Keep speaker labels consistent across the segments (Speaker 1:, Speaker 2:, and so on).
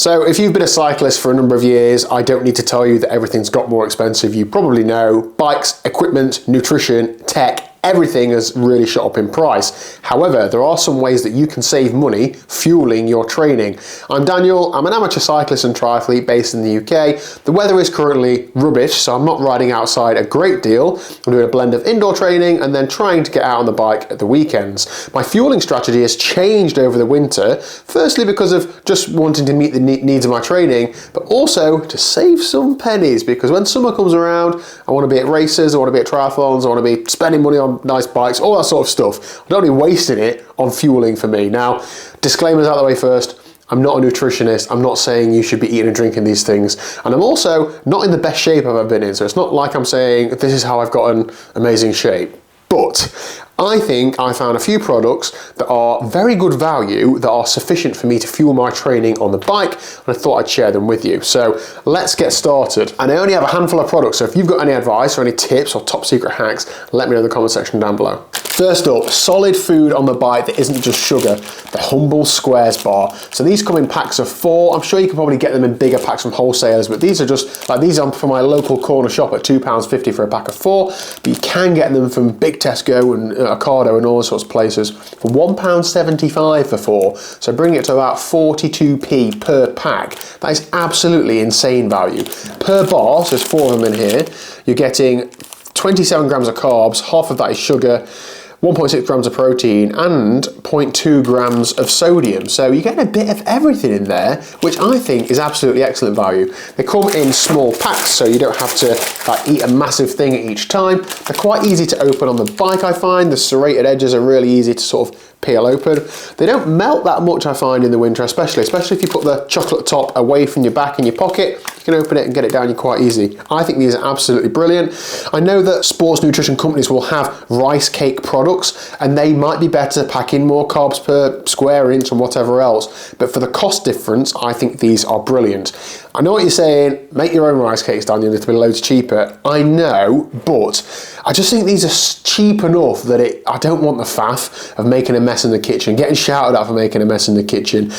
Speaker 1: So if you've been a cyclist for a number of years, I don't need to tell you that everything's got more expensive. You probably know bikes, equipment, nutrition, tech, everything has really shot up in price. However, there are some ways that you can save money fueling your training. I'm Daniel, I'm an amateur cyclist and triathlete based in the UK. The weather is currently rubbish, so I'm not riding outside a great deal. I'm doing a blend of indoor training and then trying to get out on the bike at the weekends. My fueling strategy has changed over the winter, firstly because of just wanting to meet the needs of my training, but also to save some pennies, because when summer comes around, I want to be at races, I want to be at triathlons, I want to be spending money on nice bikes, all that sort of stuff. I don't be wasting it on fueling for me. Now, disclaimers out of the way first. I'm not a nutritionist. I'm not saying you should be eating and drinking these things. And I'm also not in the best shape I've ever been in. So it's not like I'm saying this is how I've gotten amazing shape. But I think I found a few products that are very good value, that are sufficient for me to fuel my training on the bike, and I thought I'd share them with you. So let's get started. And I only have a handful of products, so if you've got any advice or any tips or top secret hacks, let me know in the comment section down below. First up, solid food on the bike that isn't just sugar, the Humble Squares bar. So these come in packs of 4. I'm sure you can probably get them in bigger packs from wholesalers, but these are just, like these are from my local corner shop at £2.50 for a pack of 4, but you can get them from big Tesco and Ocado and all sorts of places for £1.75 for 4. So bring it to about 42p per pack. That is absolutely insane value. Per bar, so there's 4 of them in here, you're getting 27 grams of carbs, half of that is sugar, 1.6 grams of protein and 0.2 grams of sodium. So you're getting a bit of everything in there, which I think is absolutely excellent value. They come in small packs, so you don't have to eat a massive thing at each time. They're quite easy to open on the bike, I find. The serrated edges are really easy to sort of peel open. They don't melt that much, I find, in the winter, especially if you put the chocolate top away from your back in your pocket. You can open it and get it down you quite easy. I think these are absolutely brilliant. I know that sports nutrition companies will have rice cake products, and they might be better, packing more carbs per square inch and whatever else, but for the cost difference, I think these are brilliant. I know what you're saying, make your own rice cakes, Daniel, it'll be loads cheaper. I know, but I just think these are cheap enough that I don't want the faff of making a mess in the kitchen, getting shouted at for making a mess in the kitchen,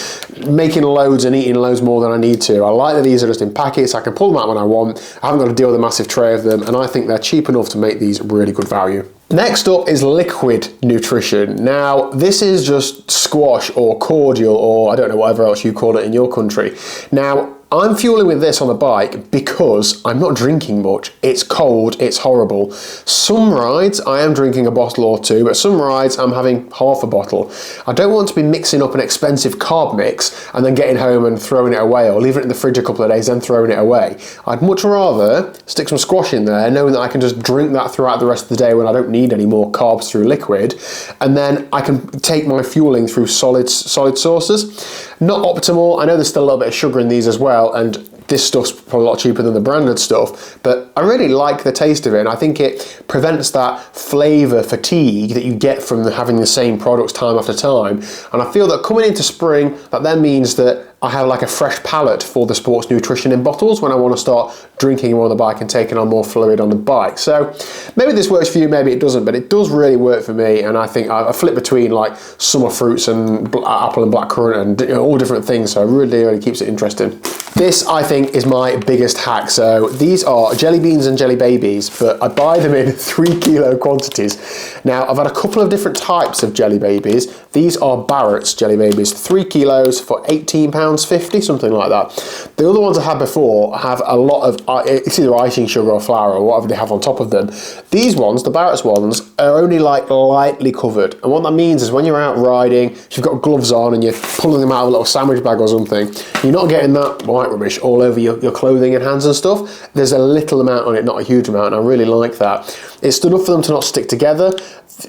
Speaker 1: making loads and eating loads more than I need to. I like that these are just in packets, I can pull them out when I want, I haven't got to deal with a massive tray of them, and I think they're cheap enough to make these really good value. Next up is liquid nutrition. Now, this is just squash or cordial, or I don't know, whatever else you call it in your country. Now, I'm fueling with this on the bike because I'm not drinking much. It's cold, it's horrible. Some rides I am drinking a bottle or 2, but some rides I'm having half a bottle. I don't want to be mixing up an expensive carb mix and then getting home and throwing it away, or leaving it in the fridge a couple of days then throwing it away. I'd much rather stick some squash in there, knowing that I can just drink that throughout the rest of the day when I don't need any more carbs through liquid, and then I can take my fueling through solid sources. Not optimal, I know there's still a little bit of sugar in these as well, and this stuff's probably a lot cheaper than the branded stuff, but I really like the taste of it, and I think it prevents that flavour fatigue that you get from having the same products time after time. And I feel that coming into spring, that then means that I have like a fresh palate for the sports nutrition in bottles when I want to start drinking more on the bike and taking on more fluid on the bike. So maybe this works for you, maybe it doesn't, but it does really work for me. And I think I flip between like summer fruits and apple and blackcurrant and all different things. So it really keeps it interesting. This, I think, is my biggest hack. So these are jelly beans and jelly babies, but I buy them in 3 kilo quantities. Now, I've had a couple of different types of jelly babies. These are Barrett's jelly babies, 3 kilos for £18.50, something like that. The other ones I had before have a lot of, it's either icing sugar or flour or whatever they have on top of them. These ones, the Barrett's ones, are only like lightly covered. And what that means is when you're out riding, if you've got gloves on and you're pulling them out of a little sandwich bag or something, you're not getting that white rubbish all over your clothing and hands and stuff. There's a little amount on it, not a huge amount, and I really like that. It's enough for them to not stick together.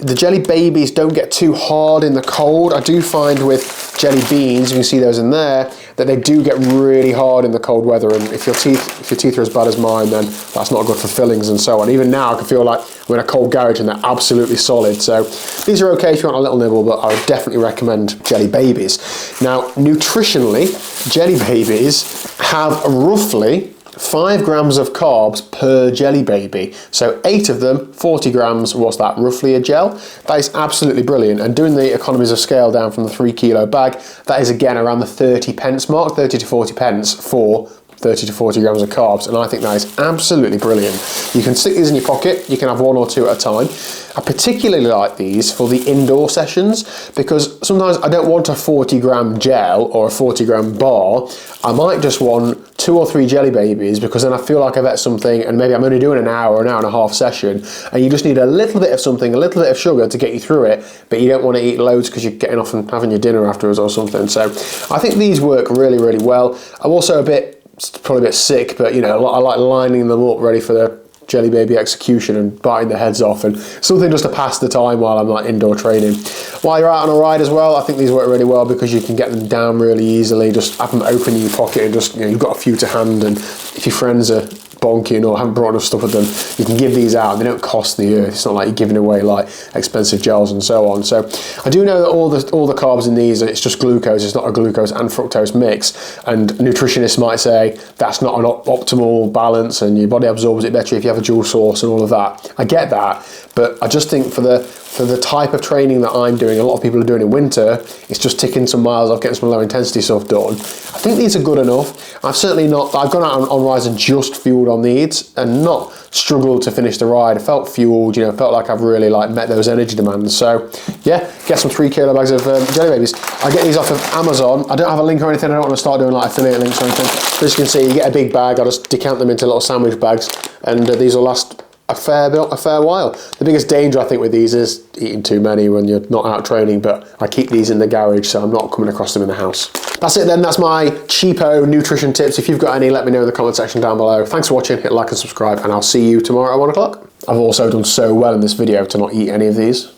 Speaker 1: The jelly babies don't get too hard in the cold. I do find with jelly beans, you can see those in there, that they do get really hard in the cold weather, and if your teeth are as bad as mine, then that's not good for fillings and so on. Even now I can feel like I'm in a cold garage and they're absolutely solid. So these are okay if you want a little nibble, but I would definitely recommend jelly babies. Now, nutritionally, jelly babies have roughly 5 grams of carbs per jelly baby. So 8 of them, 40 grams, what's that, roughly a gel? That is absolutely brilliant. And doing the economies of scale down from the 3 kilo bag, that is again around the 30 pence mark, 30 to 40 pence for 30 to 40 grams of carbs, and I think that is absolutely brilliant. You can stick these in your pocket, you can have 1 or 2 at a time. I particularly like these for the indoor sessions because sometimes I don't want a 40 gram gel or a 40 gram bar. I might just want 2 or 3 jelly babies because then I feel like I've ate something and maybe I'm only doing an hour and a half session, and you just need a little bit of something, a little bit of sugar to get you through it, but you don't want to eat loads because you're getting off and having your dinner afterwards or something. So I think these work really, really well. I'm also probably a bit sick, but you know, I like lining them up ready for the jelly baby execution and biting their heads off, and something just to pass the time while I'm like indoor training. While you're out on a ride as well, I think these work really well because you can get them down really easily. Just have them open in your pocket and just, you know, you've got a few to hand, and if your friends are bonking or haven't brought enough stuff with them, you can give these out. They don't cost the earth. It's not like you're giving away like expensive gels and so on. So I do know that all the carbs in these, it's just glucose. It's not a glucose and fructose mix, and nutritionists might say that's not an optimal balance and your body absorbs it better if you have a dual source and all of that. I get that, but I just think for the type of training that I'm doing, a lot of people are doing in winter, it's just ticking some miles off, getting some low intensity stuff done. I think these are good enough. I've gone out on rides and just fueled on these and not struggled to finish the ride. I felt fueled, you know, felt like I've really like met those energy demands. So yeah, get some 3 kilo bags of jelly babies. I get these off of Amazon. I don't have a link or anything. I don't want to start doing like affiliate links or anything. But as you can see, you get a big bag. I just decant them into little sandwich bags, and these will last a fair while. The biggest danger I think with these is eating too many when you're not out training, but I keep these in the garage so I'm not coming across them in the house. That's it then, that's my cheapo nutrition tips. If you've got any, let me know in the comment section down below. Thanks for watching, hit like and subscribe, and I'll see you tomorrow at 1 o'clock. I've also done so well in this video to not eat any of these.